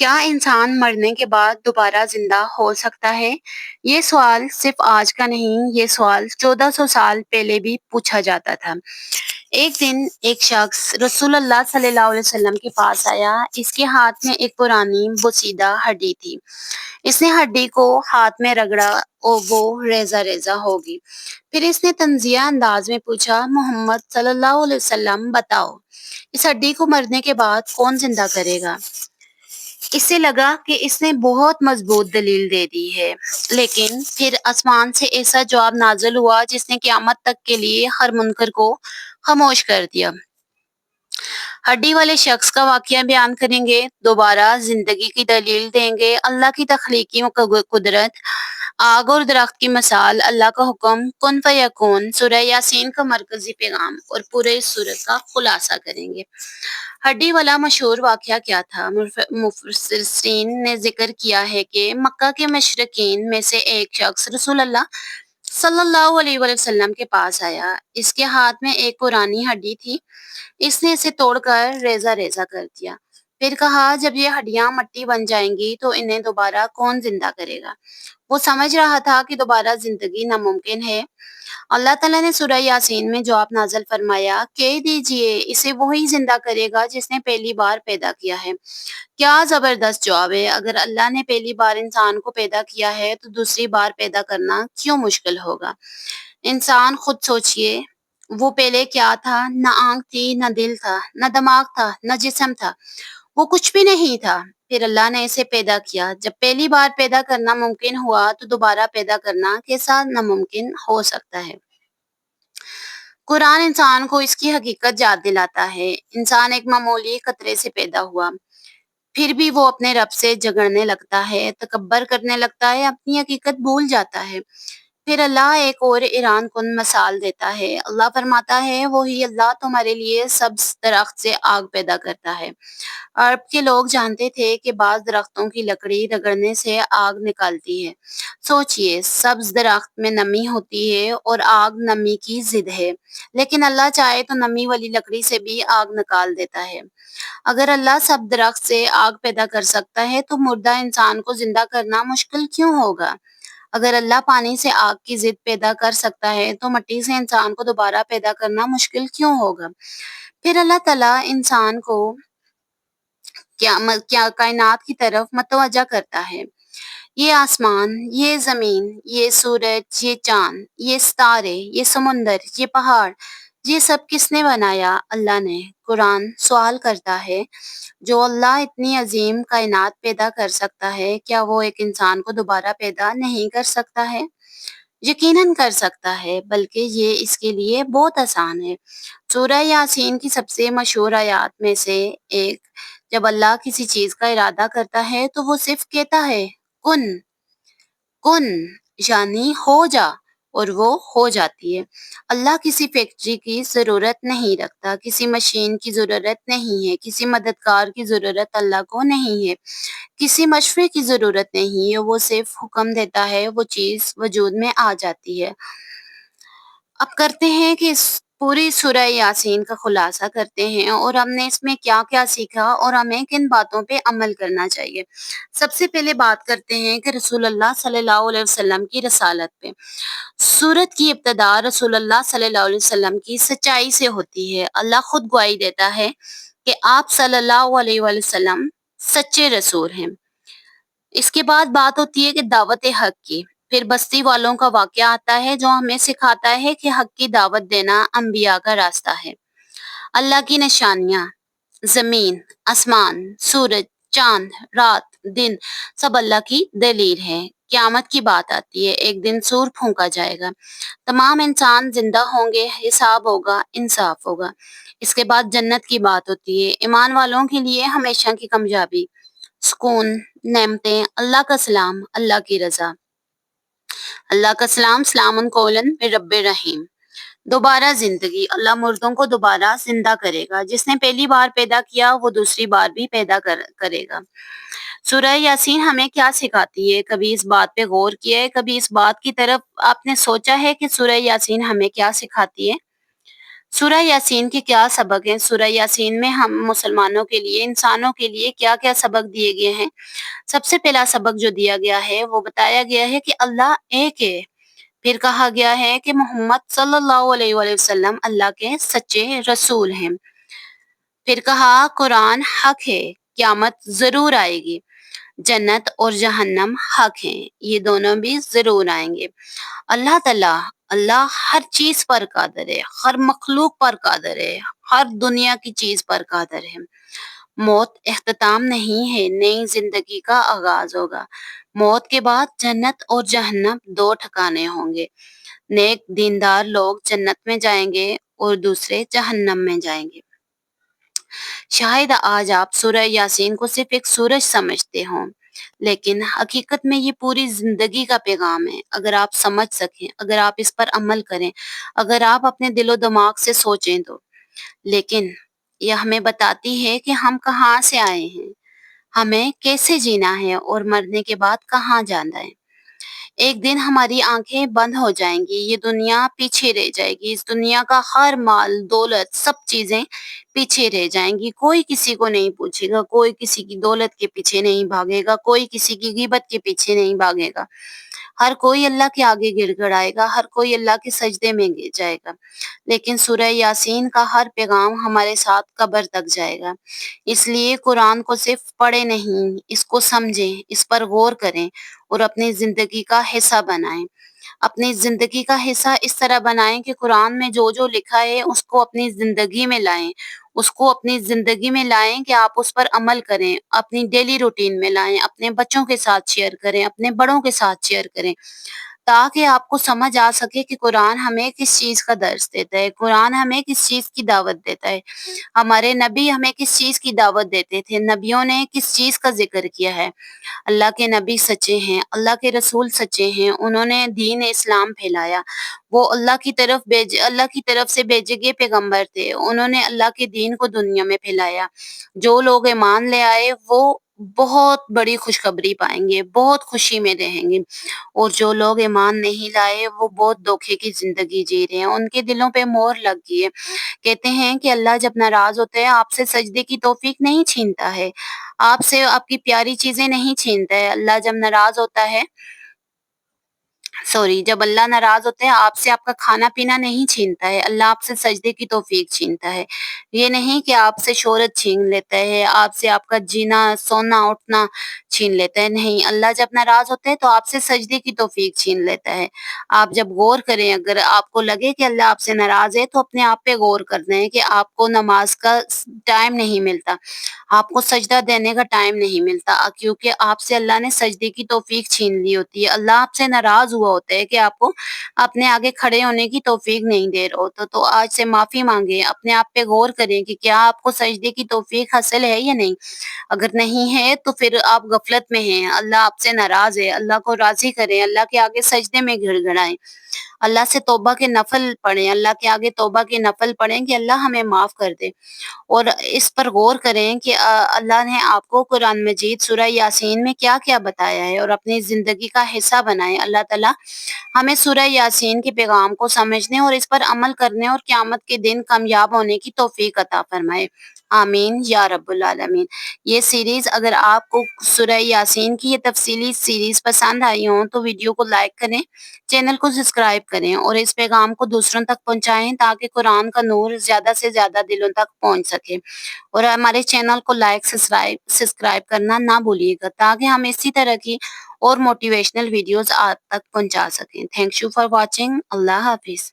کیا انسان مرنے کے بعد دوبارہ زندہ ہو سکتا ہے؟ یہ سوال صرف آج کا نہیں، یہ سوال 1400 سال پہلے بھی پوچھا جاتا تھا۔ ایک دن ایک شخص رسول اللہ صلی اللہ علیہ وسلم کے پاس آیا۔ اس کے ہاتھ میں ایک پرانی بوسیدہ ہڈی تھی۔ اس نے ہڈی کو ہاتھ میں رگڑا اور وہ ریزہ ریزہ ہوگی۔ پھر اس نے طنزیہ انداز میں پوچھا، محمد صلی اللہ علیہ وسلم بتاؤ، اس ہڈی کو مرنے کے بعد کون زندہ کرے گا؟ اس سے لگا کہ اس نے بہت مضبوط دلیل دے دی ہے، لیکن پھر آسمان سے ایسا جواب نازل ہوا جس نے قیامت تک کے لیے ہر منکر کو خاموش کر دیا۔ ہڈی والے شخص کا واقعہ بیان کریں گے، دوبارہ زندگی کی دلیل دیں گے، اللہ کی تخلیقی قدرت، آگ اور درخت کی مثال، اللہ کا حکم کن فیکون، سورہ یاسین کا مرکزی پیغام اور پورے سورت کا خلاصہ کریں گے۔ ہڈی والا مشہور واقعہ کیا تھا؟ مفسرین نے ذکر کیا ہے کہ مکہ کے مشرکین میں سے ایک شخص رسول اللہ صلی اللہ علیہ وسلم کے پاس آیا۔ اس کے ہاتھ میں ایک پرانی ہڈی تھی۔ اس نے اسے توڑ کر ریزہ ریزہ کر دیا۔ پھر کہا، جب یہ ہڈیاں مٹی بن جائیں گی تو انہیں دوبارہ کون زندہ کرے گا؟ وہ سمجھ رہا تھا کہ دوبارہ زندگی ناممکن ہے۔ اللہ تعالیٰ نے سورہ یاسین میں جواب نازل فرمایا، کہہ دیجئے اسے وہی زندہ کرے گا جس نے پہلی بار پیدا کیا ہے۔ کیا زبردست جواب ہے! اگر اللہ نے پہلی بار انسان کو پیدا کیا ہے تو دوسری بار پیدا کرنا کیوں مشکل ہوگا؟ انسان خود سوچئے، وہ پہلے کیا تھا؟ نہ آنکھ تھی، نہ دل تھا، نہ دماغ تھا، نہ جسم تھا، وہ کچھ بھی نہیں تھا۔ پھر اللہ نے اسے پیدا کیا۔ جب پہلی بار پیدا کرنا ممکن ہوا تو دوبارہ پیدا کرنا کیسا ناممکن ہو سکتا ہے؟ قرآن انسان کو اس کی حقیقت یاد دلاتا ہے۔ انسان ایک معمولی قطرے سے پیدا ہوا، پھر بھی وہ اپنے رب سے جھگڑنے لگتا ہے، تکبر کرنے لگتا ہے، اپنی حقیقت بھول جاتا ہے۔ پھر اللہ ایک اور ایران کن مثال دیتا ہے۔ اللہ فرماتا ہے، وہی اللہ تمہارے لیے سبز درخت سے آگ پیدا کرتا ہے۔ عرب کے لوگ جانتے تھے کہ بعض درختوں کی لکڑی رگڑنے سے آگ نکالتی ہے۔ سوچئے، سبز درخت میں نمی ہوتی ہے اور آگ نمی کی ضد ہے، لیکن اللہ چاہے تو نمی والی لکڑی سے بھی آگ نکال دیتا ہے۔ اگر اللہ سب درخت سے آگ پیدا کر سکتا ہے تو مردہ انسان کو زندہ کرنا مشکل کیوں ہوگا؟ اگر اللہ پانی سے آگ کی ضد پیدا کر سکتا ہے تو مٹی سے انسان کو دوبارہ پیدا کرنا مشکل کیوں ہوگا؟ پھر اللہ تعالیٰ انسان کو کیا کائنات کی طرف متوجہ کرتا ہے۔ یہ آسمان، یہ زمین، یہ سورج، یہ چاند، یہ ستارے، یہ سمندر، یہ پہاڑ، یہ سب کس نے بنایا؟ اللہ نے۔ قرآن سوال کرتا ہے، جو اللہ اتنی عظیم کائنات پیدا کر سکتا ہے، کیا وہ ایک انسان کو دوبارہ پیدا نہیں کر سکتا ہے؟ یقیناً کر سکتا ہے، بلکہ یہ اس کے لیے بہت آسان ہے۔ سورہ یاسین کی سب سے مشہور آیات میں سے ایک، جب اللہ کسی چیز کا ارادہ کرتا ہے تو وہ صرف کہتا ہے، کن، کن، یعنی ہو جا، اور وہ ہو جاتی ہے۔ اللہ کسی فیکٹری کی ضرورت نہیں رکھتا، کسی مشین کی ضرورت نہیں ہے، کسی مددگار کی ضرورت اللہ کو نہیں ہے، کسی مشورے کی ضرورت نہیں ہے، وہ صرف حکم دیتا ہے، وہ چیز وجود میں آ جاتی ہے۔ اب کرتے ہیں کہ اس پوری سورہ یاسین کا خلاصہ کرتے ہیں اور ہم نے اس میں کیا کیا سیکھا اور ہمیں کن باتوں پہ عمل کرنا چاہیے۔ سب سے پہلے بات کرتے ہیں کہ رسول اللہ صلی اللہ علیہ وسلم کی رسالت پہ۔ سورت کی ابتدا رسول اللہ صلی اللہ علیہ وسلم کی سچائی سے ہوتی ہے۔ اللہ خود گواہی دیتا ہے کہ آپ صلی اللہ علیہ وسلم سچے رسول ہیں۔ اس کے بعد بات ہوتی ہے کہ دعوت حق کی، پھر بستی والوں کا واقعہ آتا ہے جو ہمیں سکھاتا ہے کہ حق کی دعوت دینا انبیاء کا راستہ ہے۔ اللہ کی نشانیاں، زمین، آسمان، سورج، چاند، رات، دن، سب اللہ کی دلیل ہے۔ قیامت کی بات آتی ہے، ایک دن سور پھونکا جائے گا، تمام انسان زندہ ہوں گے، حساب ہوگا، انصاف ہوگا۔ اس کے بعد جنت کی بات ہوتی ہے، ایمان والوں کے لیے ہمیشہ کی کامیابی، سکون، نعمتیں، اللہ کا سلام، اللہ کی رضا، اللہ کا سلام، سلام قولاً من رب رحیم۔ دوبارہ زندگی، اللہ مردوں کو دوبارہ زندہ کرے گا، جس نے پہلی بار پیدا کیا وہ دوسری بار بھی پیدا کرے گا۔ سورہ یاسین ہمیں کیا سکھاتی ہے؟ کبھی اس بات پہ غور کیا ہے؟ کبھی اس بات کی طرف آپ نے سوچا ہے کہ سورہ یاسین ہمیں کیا سکھاتی ہے؟ سورہ یاسین کے کیا سبق ہیں؟ سورہ یاسین میں ہم مسلمانوں کے لیے، انسانوں کے لیے کیا کیا سبق دیے گئے ہیں؟ سب سے پہلا سبق جو دیا گیا ہے وہ بتایا گیا ہے کہ اللہ ایک ہے۔ پھر کہا گیا ہے کہ محمد صلی اللہ علیہ وآلہ وسلم اللہ کے سچے رسول ہیں۔ پھر کہا قرآن حق ہے، قیامت ضرور آئے گی، جنت اور جہنم حق ہیں، یہ دونوں بھی ضرور آئیں گے۔ اللہ تعالیٰ، اللہ ہر چیز پر قادر ہے، ہر مخلوق پر قادر ہے، ہر دنیا کی چیز پر قادر ہے۔ موت اختتام نہیں ہے، نئی زندگی کا آغاز ہوگا۔ موت کے بعد جنت اور جہنم دو ٹھکانے ہوں گے۔ نیک دیندار لوگ جنت میں جائیں گے اور دوسرے جہنم میں جائیں گے۔ شاید آج آپ سورہ یاسین کو صرف ایک سورج سمجھتے ہوں، لیکن حقیقت میں یہ پوری زندگی کا پیغام ہے۔ اگر آپ سمجھ سکیں، اگر آپ اس پر عمل کریں، اگر آپ اپنے دل و دماغ سے سوچیں تو۔ لیکن یہ ہمیں بتاتی ہے کہ ہم کہاں سے آئے ہیں، ہمیں کیسے جینا ہے اور مرنے کے بعد کہاں جانا ہے۔ ایک دن ہماری آنکھیں بند ہو جائیں گی، یہ دنیا پیچھے رہ جائے گی، اس دنیا کا ہر مال دولت سب چیزیں پیچھے رہ جائیں گی۔ کوئی کسی کو نہیں پوچھے گا، کوئی کسی کی دولت کے پیچھے نہیں بھاگے گا، کوئی کسی کی غیبت کے پیچھے نہیں بھاگے گا۔ ہر کوئی اللہ کے آگے گڑ گڑائے گا، ہر کوئی اللہ کے سجدے میں گر جائے گا۔ لیکن سورہ یاسین کا ہر پیغام ہمارے ساتھ قبر تک جائے گا۔ اس لیے قرآن کو صرف پڑھے نہیں، اس کو سمجھیں، اس پر غور کریں اور اپنی زندگی کا حصہ بنائیں۔ اپنی زندگی کا حصہ اس طرح بنائیں کہ قرآن میں جو جو لکھا ہے اس کو اپنی زندگی میں لائیں، اس کو اپنی زندگی میں لائیں کہ آپ اس پر عمل کریں، اپنی ڈیلی روٹین میں لائیں، اپنے بچوں کے ساتھ شیئر کریں، اپنے بڑوں کے ساتھ شیئر کریں، تاکہ آپ کو سمجھ آ سکے کہ قرآن ہمیں کس چیز کا درس دیتا ہے، قرآن ہمیں کس چیز کی دعوت دیتا ہے۔ ہمارے نبی ہمیں کس چیز کی دعوت دیتے تھے، نبیوں نے کس چیز کا ذکر کیا ہے۔ اللہ کے نبی سچے ہیں، اللہ کے رسول سچے ہیں، انہوں نے دین اسلام پھیلایا، وہ اللہ کی طرف سے بھیجے گئے پیغمبر تھے، انہوں نے اللہ کے دین کو دنیا میں پھیلایا۔ جو لوگ ایمان لے آئے وہ بہت بڑی خوشخبری پائیں گے، بہت خوشی میں رہیں گے، اور جو لوگ ایمان نہیں لائے وہ بہت دھوکے کی زندگی جی رہے ہیں، ان کے دلوں پہ مہر لگ گئی ہے۔ کہتے ہیں کہ اللہ جب ناراض ہوتا ہے آپ سے سجدے کی توفیق نہیں چھینتا ہے، آپ سے آپ کی پیاری چیزیں نہیں چھینتا ہے۔ اللہ جب ناراض ہوتا ہے، جب اللہ ناراض ہوتا ہے آپ سے آپ کا کھانا پینا نہیں چھینتا ہے، اللہ آپ سے سجدے کی توفیق چھینتا ہے۔ یہ نہیں کہ آپ سے شہرت چھین لیتا ہے، آپ سے آپ کا جینا سونا اٹھنا چھین لیتا ہے، نہیں، اللہ جب ناراض ہوتا ہے تو آپ سے سجدے کی توفیق چھین لیتا ہے۔ آپ جب غور کریں، اگر آپ کو لگے کہ اللہ آپ سے ناراض ہے تو اپنے آپ پہ غور کرنا ہے کہ آپ کو نماز کا ٹائم نہیں ملتا، آپ کو سجدہ دینے کا ٹائم نہیں ملتا، کیونکہ آپ سے اللہ نے سجدے کی توفیق چھین لی ہوتی ہے۔ اللہ آپ سے ناراض ہوا ہوتا ہے کہ آپ کو اپنے آگے کھڑے ہونے کی توفیق نہیں دے رہا ہوتا، تو آج سے معافی مانگے، اپنے آپ پہ غور کریں کہ کیا آپ کو سجدے کی توفیق حاصل ہے یا نہیں۔ اگر نہیں ہے تو پھر آپ غفلت میں ہیں، اللہ آپ سے ناراض ہے، اللہ کو راضی کریں، اللہ کے آگے سجدے میں گڑ گڑائیں، اللہ سے توبہ کے نفل پڑھیں، اللہ کے آگے توبہ کے نفل پڑھیں کہ اللہ ہمیں معاف کر دے۔ اور اس پر غور کریں کہ اللہ نے آپ کو قرآن مجید سورہ یاسین میں کیا کیا بتایا ہے، اور اپنی زندگی کا حصہ بنائیں۔ اللہ تعالیٰ ہمیں سورہ یاسین کے پیغام کو سمجھنے اور اس پر عمل کرنے اور قیامت کے دن کامیاب ہونے کی توفیق عطا فرمائے، آمین یا رب العالمین۔ یہ سیریز، اگر آپ کو سورہ یاسین کی یہ تفصیلی سیریز پسند آئی ہوں تو ویڈیو کو لائک کریں، چینل کو سبسکرائب کریں اور اس پیغام کو دوسروں تک پہنچائیں تاکہ قرآن کا نور زیادہ سے زیادہ دلوں تک پہنچ سکے۔ اور ہمارے چینل کو لائک سبسکرائب کرنا نہ بھولیے گا تاکہ ہم اسی طرح کی اور موٹیویشنل ویڈیوز آپ تک پہنچا سکیں۔ Thank you for watching. اللہ حافظ۔